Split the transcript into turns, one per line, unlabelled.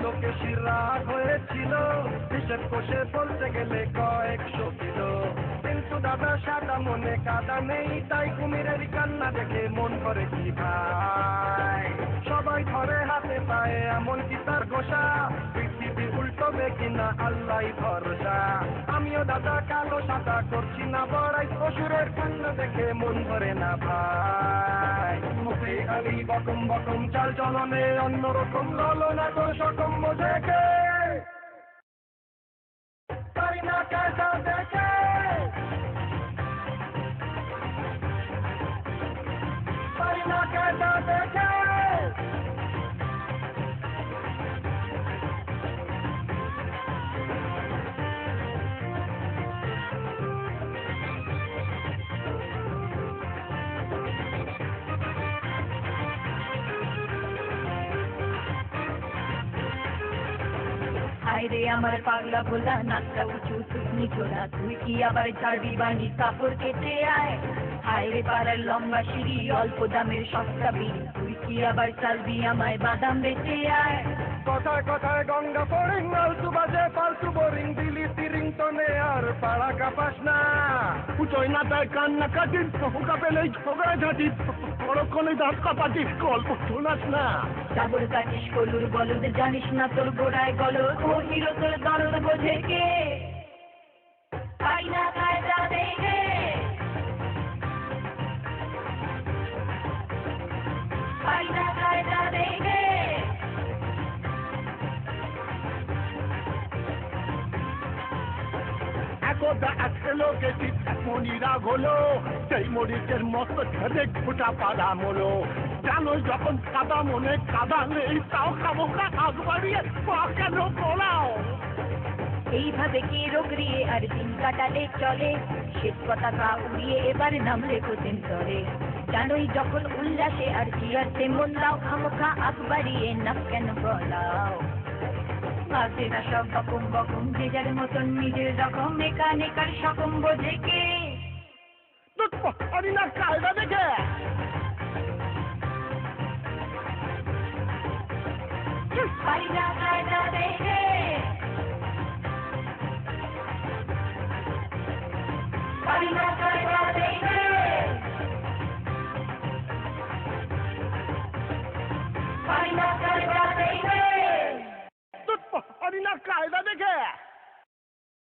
লোকে শিরাগ হয়েছিল, হিসেব কষে বলতে গেলে কয়েকশো কিলো। কিন্তু দাদা সাদা মনে কাদা নেই, তাই কুমিরের কান্না দেখে মন করে কি ভাই। সবাই ধরে হাতে পায়ে এমনকি তার গোসা, পৃথিবী উল্টোবে কিনা আল্লাহ ভরসা। আমিও দাদা কালো সাদা করছি না বড়াই, অসুরের কান্না দেখে মন ভরে না ভাই। মুখে খালি বকম বকম চাল চলনে অন্যরকম ললনা তোর সকম বোঝে কে, পারি না কাজা দেখে, পারি না কাজা দেখে।
হায়রে আমার পাগলা ভোলা, নাকটা উঁচু শুকনি ছোলা, তুই কি আবার ছাড়বি বাণী কাপড় কেটে আয়। হায়রে পাড়ার লম্বা সিঁড়ি, অল্প দামের সস্তা বিড়ি, তুই কি আবার চালবি আমায় বাদাম বেচে আয়।
কথায় কথায় গঙ্গা ফড়িং, আলতু বাজে ফালতু বোরিং, দিলি তিরিং টনে আর পাড়া কাপাস না। উচই না তাই কান্না কাটি, হুকা পেলেই ঝগড়া ঝাঁটি, পরক্ষণে দাঁত কাপাটি, গল্প শোনাস না।
চাবর কাটিস কলুর বলদ, জানিস না তোর গোড়ায় গলদ, ও হিরো তোর দরদ বোঝে কে, পাই না কায়দা দেখে, পাই না কায়দা দেখে।
একদা আজকে লোকে মনি রাগ হলো, সেই মরিচের মতো ছেড়ে গোটা পাড়া মলো। জানো যখন কাদা মনে কাদা নেই, তাও খাবো আগ বাড়িয়ে পা কেন পোড়াও।
এইভাবে কে রোগড়িয়ে আর দিন কাটালে চলে, শেষ পতাকা উড়িয়ে এবার নামলে কোথেন তরে। জানোই যখন উল্লাসে আর জিয়াতে মন দাও, খামোখা আগ বাড়িয়ে নাক কেন গলাও। ভাবছে না সব বকম বকম, যে যার মতন নিজের রকম, নেকা নেকার সকম বোঝে কে,
পারি না কায়দা দেখে,
পারি না কায়দা দেখে, পারি না কায়দা দেখে, পারি না।